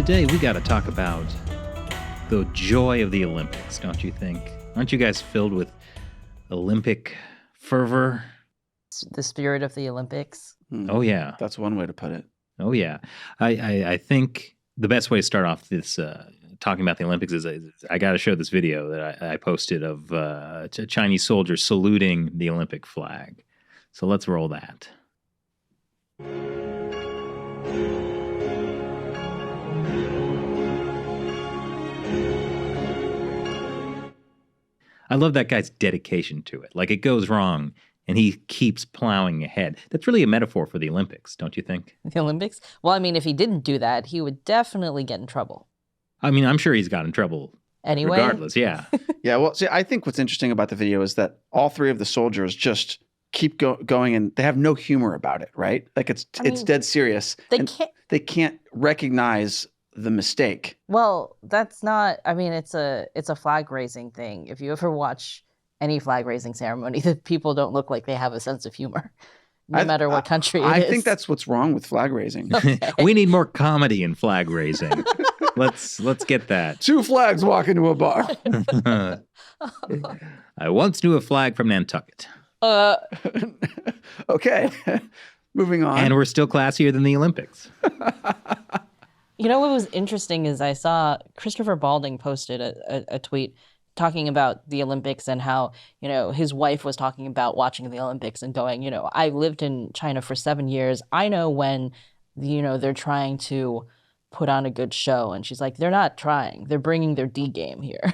Today we got to talk about the joy of the Olympics, don't you think? Aren't you guys filled with Olympic fervor? The spirit of the Olympics. Oh, yeah. That's one way to put it. Oh, yeah. I think the best way to start off this talking about the Olympics is I got to show this video that I posted of a Chinese soldiers saluting the Olympic flag. So let's roll that. I love that guy's dedication to it. Like, it goes wrong, and he keeps plowing ahead. That's really a metaphor for the Olympics, don't you think? The Olympics? Well, I mean, if he didn't do that, he would definitely get in trouble. I mean, I'm sure he's got in trouble anyway. Regardless, yeah. Yeah, well, see, I think what's interesting about the video is that all three of the soldiers just keep going, and they have no humor about it, right? Like, it's dead serious. They can't recognize the mistake. Well, that's not, I mean, it's a flag raising thing. If you ever watch any flag raising ceremony, the people don't look like they have a sense of humor, no matter what country it is. I think that's what's wrong with flag raising. Okay. We need more comedy in flag raising. Let's get that. Two flags walk into a bar. I once knew a flag from Nantucket. Okay, moving on. And we're still classier than the Olympics. You know what was interesting is I saw Christopher Balding posted a tweet talking about the Olympics and how, you know, his wife was talking about watching the Olympics and going, you know, I lived in China for 7 years. I know when, you know, they're trying to put on a good show. And she's like, they're not trying. They're bringing their D game here.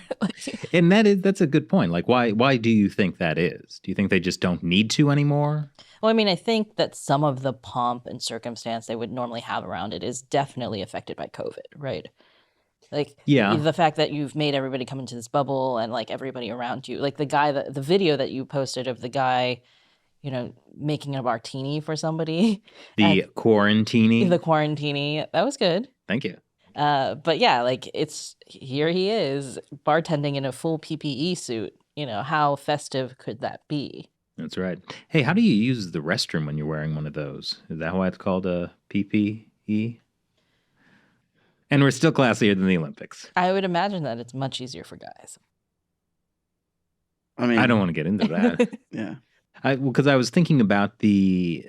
And that's a good point. Like, why do you think that is? Do you think they just don't need to anymore? Well, I mean, I think that some of the pomp and circumstance they would normally have around it is definitely affected by COVID, right? Like, yeah, the fact that you've made everybody come into this bubble and like everybody around you, like the video that you posted of the guy, you know, making a martini for somebody. The quarantini. The quarantini. That was good. Thank you. But yeah, like here he is bartending in a full PPE suit. You know, how festive could that be? That's right. Hey, how do you use the restroom when you're wearing one of those? Is that why it's called a PPE? And we're still classier than the Olympics. I would imagine that it's much easier for guys. I mean, I don't want to get into that. Yeah. Because I was thinking about the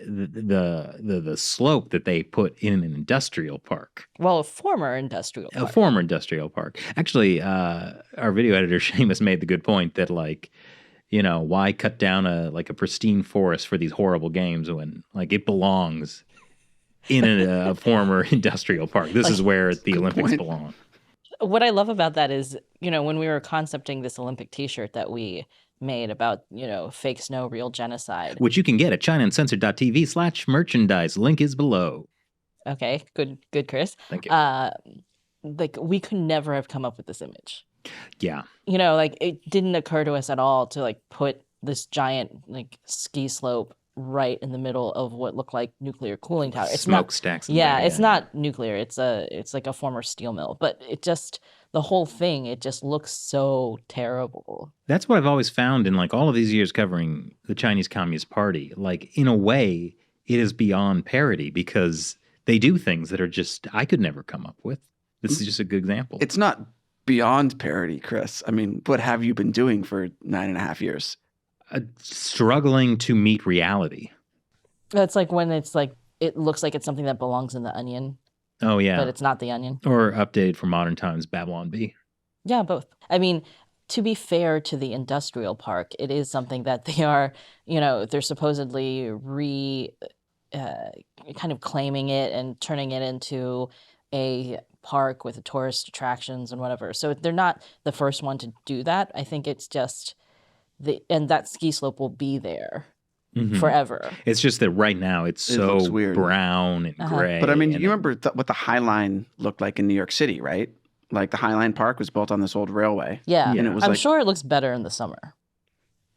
slope that they put in an industrial park. Well, a former industrial park. A former industrial park. Actually, our video editor, Seamus, made the good point that, like, you know, why cut down a pristine forest for these horrible games when, like, it belongs in a former industrial park. This is where the Olympics belong. What I love about that is, you know, when we were concepting this Olympic T-shirt that we made about, you know, fake snow, real genocide. Which you can get at ChinaUncensored.tv/merchandise. Link is below. Okay, good, Chris. Thank you. Like, we could never have come up with this image. Yeah. You know, like, it didn't occur to us at all to, like, put this giant, like, ski slope right in the middle of what looked like nuclear cooling tower. It's smokestacks. Yeah, it's not nuclear. It's like a former steel mill. But it just, the whole thing, it just looks so terrible. That's what I've always found in, like, all of these years covering the Chinese Communist Party. Like, in a way, it is beyond parody because they do things that are just, I could never come up with. This is just a good example. It's not beyond parody, Chris. I mean, what have you been doing for 9.5 years? Struggling to meet reality. That's like when it's like, it looks like it's something that belongs in The Onion. Oh, yeah. But it's not The Onion. Or updated for modern times, Babylon Bee. Yeah, both. I mean, to be fair to the industrial park, it is something that they are, you know, they're supposedly kind of claiming it and turning it into a park with tourist attractions and whatever. So they're not the first one to do that. I think it's just and that ski slope will be there forever. It's just that right now it so weird. Brown and gray. But I mean, you remember what the High Line looked like in New York City, right? Like the High Line Park was built on this old railway. Yeah, and it was I'm sure it looks better in the summer.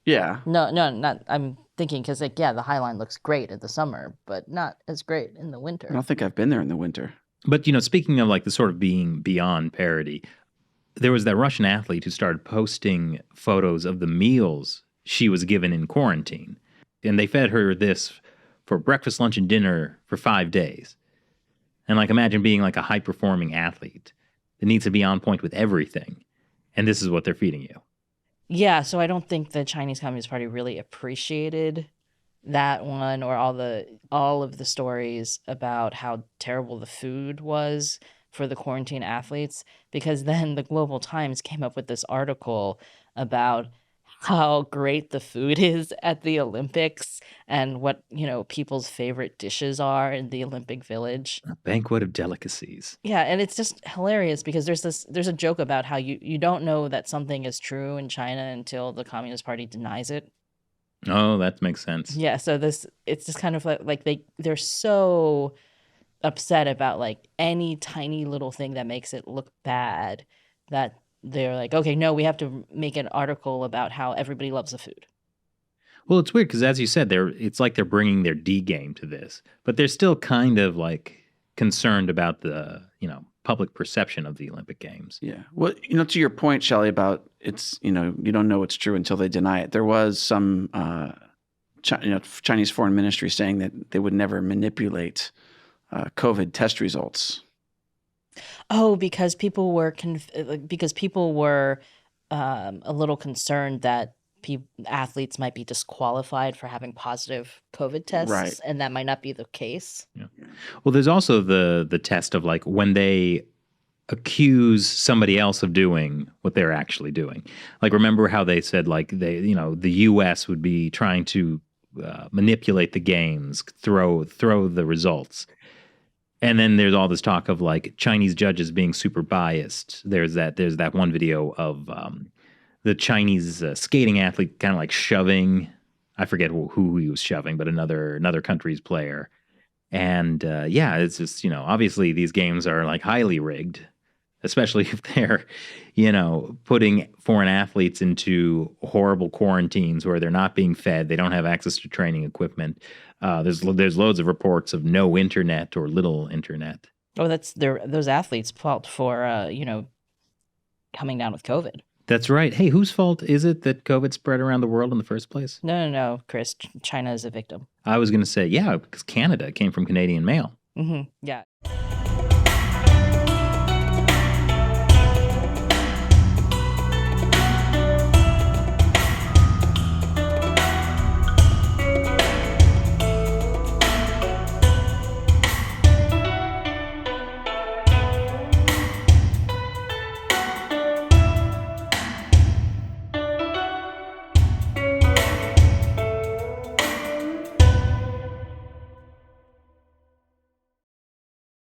Yeah. No, not. I'm thinking because, like, yeah, the High Line looks great in the summer, but not as great in the winter. I don't think I've been there in the winter. But, you know, speaking of, like, the sort of being beyond parody, there was that Russian athlete who started posting photos of the meals she was given in quarantine. And they fed her this for breakfast, lunch, and dinner for 5 days. And like imagine being like a high performing athlete that needs to be on point with everything. And this is what they're feeding you. Yeah, so I don't think the Chinese Communist Party really appreciated that one or all of the stories about how terrible the food was for the quarantine athletes, because then the Global Times came up with this article about how great the food is at the Olympics and what, people's favorite dishes are in the Olympic Village. A banquet of delicacies. Yeah, and it's just hilarious because there's a joke about how you don't know that something is true in China until the Communist Party denies it. Oh, that makes sense. Yeah, so it's just kind of like they're so upset about like any tiny little thing that makes it look bad that they're like, okay, no, we have to make an article about how everybody loves the food. Well, it's weird because, as you said, it's like they're bringing their D game to this, but they're still kind of like concerned about the public perception of the Olympic Games. Yeah. Well, to your point, Shelley, about it's you don't know it's true until they deny it. There was some Chinese Foreign Ministry saying that they would never manipulate COVID test results. Oh, because people were a little concerned that athletes might be disqualified for having positive COVID tests, right. And that might not be the case. Yeah. Well, there's also the test of like when they accuse somebody else of doing what they're actually doing. Like, remember how they said like the U.S. would be trying to manipulate the games, throw the results. And then there's all this talk of like Chinese judges being super biased. There's that one video of the Chinese skating athlete kind of like shoving, I forget who he was shoving, but another country's player. And it's just, obviously these games are like highly rigged, especially if they're, putting foreign athletes into horrible quarantines where they're not being fed. They don't have access to training equipment. There's loads of reports of no internet or little internet. Oh, that's those athletes' fault for, coming down with COVID. That's right. Hey, whose fault is it that COVID spread around the world in the first place? No, Chris. China is a victim. I was going to say, yeah, because Canada came from Canadian mail. Mm-hmm. Yeah.